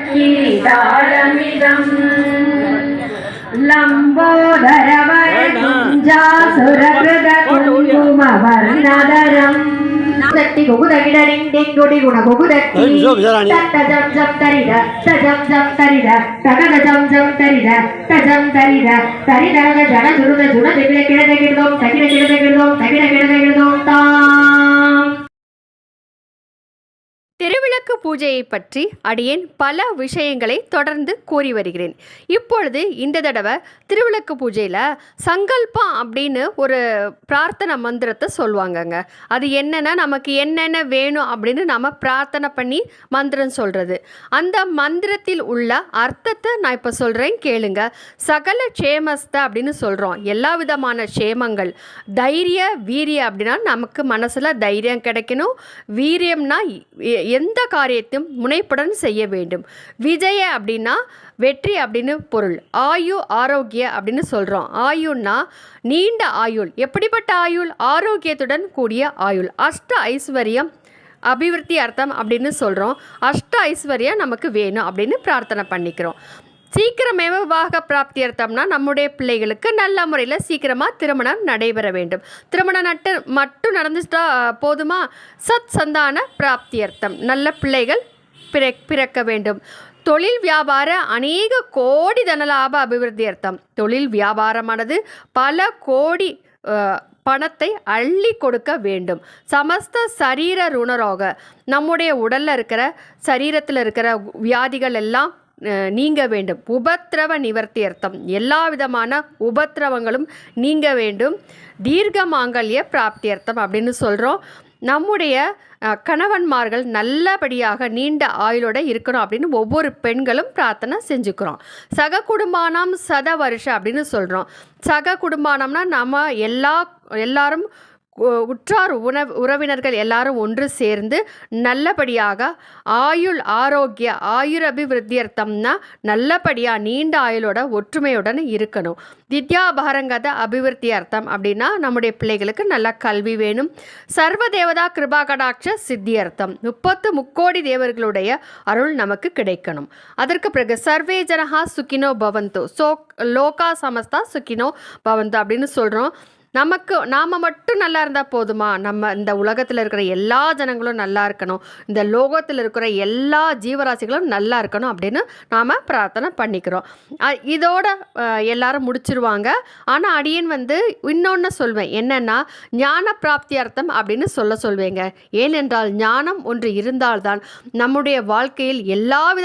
கிரீடாரமிதம் லம்போதரவரகுஞ்சாசுரகிருத குங்குமவர்ணதரம் தட்டி குகுதகிட டிங் டிங் குடி குண குகுதட்டி தட்ட ஜம் ஜம் தரித தஜம் ஜம் தரித தகத ஜம் ஜம் தரித தஜம் தரித தரிதக ஜன ஜுருத ஜுன திகிட கிட கிடதோம் தகிட கிட கிடதோம் தகிட கிட கிடதோம் தாம். திருவிளக்கு பூஜையை பற்றி அடியேன் பல விஷயங்களை தொடர்ந்து கூறி வருகிறேன். இப்பொழுது இந்த தடவை திருவிளக்கு பூஜையில் சங்கல்பம் அப்படின்னு ஒரு பிரார்த்தனை மந்திரத்தை சொல்லுவாங்கங்க. அது என்னென்னா நமக்கு என்னென்ன வேணும் அப்படின்னு நம்ம பிரார்த்தனை பண்ணி மந்திரம் சொல்கிறது. அந்த மந்திரத்தில் உள்ள அர்த்தத்தை நான் இப்போ சொல்கிறேன், கேளுங்க. சகல க்ஷேமஸ்த அப்படின்னு சொல்கிறோம், எல்லா விதமான க்ஷேமங்கள். தைரிய வீரிய அப்படின்னா நமக்கு மனசில் தைரியம் கிடைக்கணும். வீரியம்னா எந்த காரியத்தையும் முனைப்புடன் செய்ய வேண்டும். விஜய அப்படின்னா வெற்றி அப்படின்னு பொருள். ஆயு ஆரோக்கிய அப்படின்னு சொல்கிறோம். ஆயுன்னா நீண்ட ஆயுள். எப்படிப்பட்ட ஆயுள்? ஆரோக்கியத்துடன் கூடிய ஆயுள். அஷ்ட ஐஸ்வர்யம் அபிவிருத்தி அர்த்தம் அப்படின்னு சொல்கிறோம். அஷ்ட ஐஸ்வர்யம் நமக்கு வேணும் அப்படின்னு பிரார்த்தனை பண்ணிக்கிறோம். சீக்கிரமே விவாக பிராப்தி அர்த்தம்னா நம்முடைய பிள்ளைகளுக்கு நல்ல முறையில் சீக்கிரமாக திருமணம் நடைபெற வேண்டும். திருமணம் மட்டும் நடந்துட்டா போதுமா? சத் சந்தான பிராப்தி அர்த்தம், நல்ல பிள்ளைகள் பிறக்க வேண்டும். தொழில் வியாபார அநேக கோடி தனலாப அபிவிருத்தி அர்த்தம். தொழில் வியாபாரமானது பல கோடி பணத்தை அள்ளி கொடுக்க வேண்டும். சமஸ்த சரீர ருணரோக, நம்முடைய உடலில் இருக்கிற சரீரத்தில் இருக்கிற வியாதிகள் எல்லாம் நீங்க வேண்டும். உபத்திரவ நிவர்த்தி அர்த்தம், எல்லா விதமான உபத்திரவங்களும் நீங்க வேண்டும். தீர்க்க மாங்கல்ய பிராப்தி அர்த்தம் அப்படின்னு சொல்கிறோம். நம்முடைய கணவன்மார்கள் நல்லபடியாக நீண்ட ஆயுளோட இருக்கணும் அப்படின்னு ஒவ்வொரு பெண்களும் பிரார்த்தனை செஞ்சுக்கிறோம். சக குடும்பானம் சத வருஷம் அப்படின்னு சொல்கிறோம். சக குடும்பானம்னா நம்ம எல்லாரும் உற்றார் உறவினர்கள் எல்லாரும் ஒன்று சேர்ந்து நல்லபடியாக ஆயுள் ஆரோக்கிய அபிவிருத்தியர்த்தம்னா நல்லபடியாக நீண்ட ஆயுளோட ஒற்றுமையுடன் இருக்கணும். வித்யாபாரங்கத அபிவிருத்தி அர்த்தம் அப்படின்னா நம்முடைய பிள்ளைகளுக்கு நல்ல கல்வி வேணும். சர்வ தேவதா கிருபா கடாட்ச சித்தி அர்த்தம், 30 முக்கோடி தேவர்களுடைய அருள் நமக்கு கிடைக்கணும். அதற்கு பிறகு சர்வே ஜனஹா சுக்கினோ பவந்தோ, லோகா சமஸ்தா சுக்கினோ பவந்தோ அப்படின்னு சொல்கிறோம். நாம் மட்டும் நல்லா இருந்தால் போதுமா? நம்ம இந்த உலகத்தில் இருக்கிற எல்லா ஜனங்களும் நல்லா இருக்கணும், இந்த லோகத்தில் இருக்கிற எல்லா ஜீவராசிகளும் நல்லா இருக்கணும் அப்படின்னு நாம் பிரார்த்தனை பண்ணிக்கிறோம். இதோட எல்லாரும் முடிச்சிருவாங்க. ஆனால் அடியேன் இன்னொன்று சொல்வேன், என்னென்னா ஞான பிராப்தி அர்த்தம் அப்படின்னு சொல்வேங்க. ஏனென்றால் ஞானம் ஒன்று இருந்தால்தான் நம்முடைய வாழ்க்கையில் எல்லா